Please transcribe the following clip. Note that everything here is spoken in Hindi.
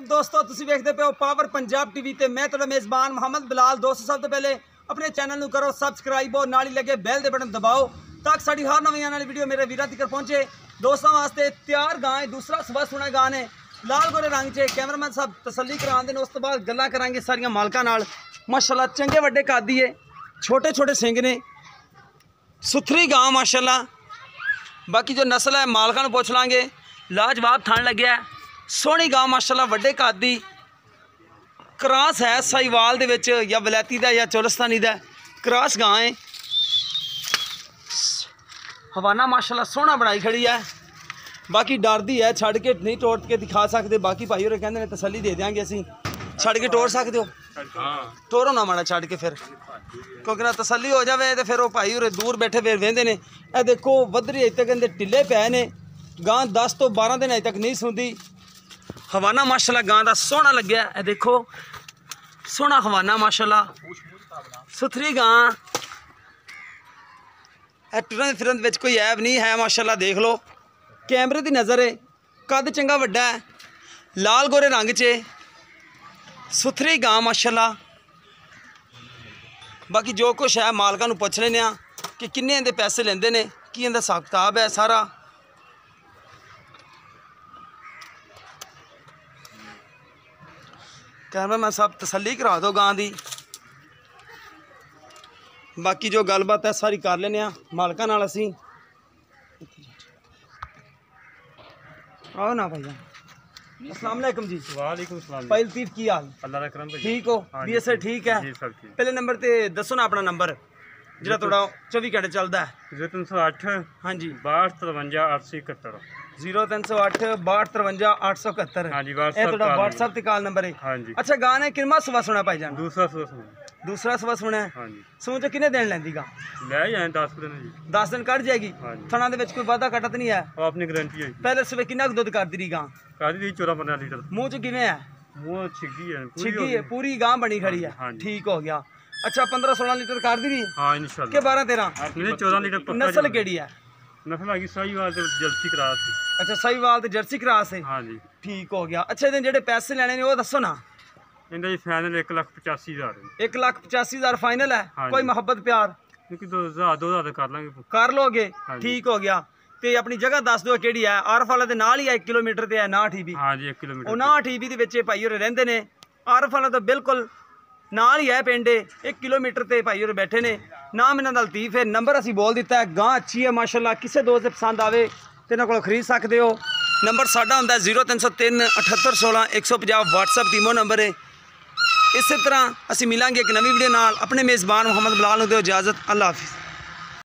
वालेकुम दोस्तों, तुसीं वेखदे पे हो पावर पंजाब टीवी ते मैं तुहाडा मेज़बान मोहम्मद बिलाल। दोस्तों सब तो पहले अपने चैनल नूं करो सबसक्राइब और नाल ही लगे बैल दे बटन दबाओ ताकि साडी हर नवीं आने वाली वीडियो मेरे वीरां तक पहुंचे। दोस्तों वास्ते तैयार गां है, दूसरा सुबह सुना गां ने लाल गोरे रंग च। कैमरामैन साहब तसल्ली करांदे ने, उस तो बाद गल्लां करांगे सारियां मालकां नाल। माशाल्लाह चंगे वड्डे कादी है, छोटे छोटे सिंग ने, सुथरी गां माशाल्लाह। बाकी जो नस्ल है मालकां नूं पुछ लांगे। लाजवाब थण लग्या, सोहनी गां माशाल्लाह, वड्डे कादी क्रॉस है साहिवाल दे विच या वलैती दा या चोलस्तानी दा क्रॉस गां है। हवाना माशाल्लाह सोहना बनाई खड़ी है। बाकी डरदी है, छड़ के नहीं तोड़ के दिखा सकते। बाकी भाई होरे कहंदे ने तसल्ली दे देंगे असीं, छड़ के तोड़ सकते हो? तोड़ो ना माड़ा छड़ के फिर, क्योंकि ना तसल्ली हो जाए तो फिर वो भाई होरे दूर बैठे फिर वेंदे ने। ए देखो वधरी अजे तक कहंदे ढिले पै ने, गां 10 तो 12 दिन अजे तक नहीं सुंदी। हवाना माशाल्लाह गां दा सोहना लग्या। ए देखो सोहना हवाना माशाल्लाह, सुथरी गां। टुरन फिरन विच कोई ऐब नहीं है माशाल्लाह। देख लो कैमरे की नज़र है, कद चंगा वड्डा है, लाल गोरे रंग च, सुथरी गां माशाल्लाह। बाकी जो कुछ है मालकां नूं पुछ लैने आ कि किन्ने इहदे पैसे लेंदे ने, की इहदा हिसाब किताब है सारा। कैमरामैन साहब तसल्ली करा दो गां दी। बाकी जो गलबात है सारी कर लेने मालकां नाल असीं। आओ ना भाईजान। अस्सलाम वालेकुम जी। वालेकुम सलाम। भाई लतीफ की हाल? अल्लाह दा करम भाई। ठीक हो? बीएसए ठीक है? जी सब ठीक। पहले नंबर ते दसो ना अपना नंबर जिहड़ा थोड़ा 24 घंटे चलदा है। 0308 हाँ जी 6253 871। 0308 6253 871। हाँ जी व्हाट्सएप ते कॉल नंबर है। हाँ जी। अच्छा गाने किरमा सुबह सुना भाईजान? दूसरा सुबह सुना। दूसरा सुबह सुना है। हाँ जी। सून च किन्ने दिन लैंदी गा? ले जाए 10 दिन जी। 10 दिन कट जाएगी। हाँ जी। थना दे विच कोई वादा कटत नहीं है? वो अपनी गारंटी है। पहले सुबह कितना दुध करदी रही गां? कादी दी 14-15 लीटर। मुंह च किवें है? मुंह छिगी है, पूरी छिगी हो है, गई। पूरी गां बनी खड़ी है। हाँ जी। ठीक हो गया। अच्छा 15-16 लीटर कर दी रही हाँ इंशाल्लाह। के 12-13? नहीं 14 लीटर पक्का। नस्ल केड़ी है? नस्ल आ गई साहिवाल ते जर्सी क्रास थी। अच्छा साहिवाल ते जर्सी क्रॉस है। हाँ जी। ठीक हो गया। अच्छा इहदे जेहड़े पैसे लेने ने वो दसो ना। इंदा जी फाइनल 1,85,000 है। 1,85,000 फाइनल है। हाँ कोई जी। मोहब्बत प्यार क्योंकि 2,000 कर लांगे। कर लोगे? हाँ जी। ठीक हो गया। ते अपनी जगह दस दो केड़ी है? आरफ वाला दे नाल ही है, 1 किलोमीटर ते है 59 ईबी। हाँ जी 1 किलोमीटर। 59 ईबी दे विच भाई होरे रहिंदे ने। आरफ वाला तो बिल्कुल नाल ही है पिंड, 1 किलोमीटर ते भाई होरे बैठे ने। नाम इन्हां दा लतीफ है। नंबर असीं बोल दिता है। गां अच्छी है माशाल्लाह, किसी दोस्त दे पसंद आवे ते इन्हां कोलों खरीद सकदे हो। नंबर साडा हुंदा 0303 7816 150। व्हाट्सएप टीमो नंबर है। इस तरह असीं मिलांगे एक नवीं वीडियो नाल। अपने मेज़बान मोहम्मद बिलाल नूं दिओ इजाज़त। अल्लाह हाफिज़।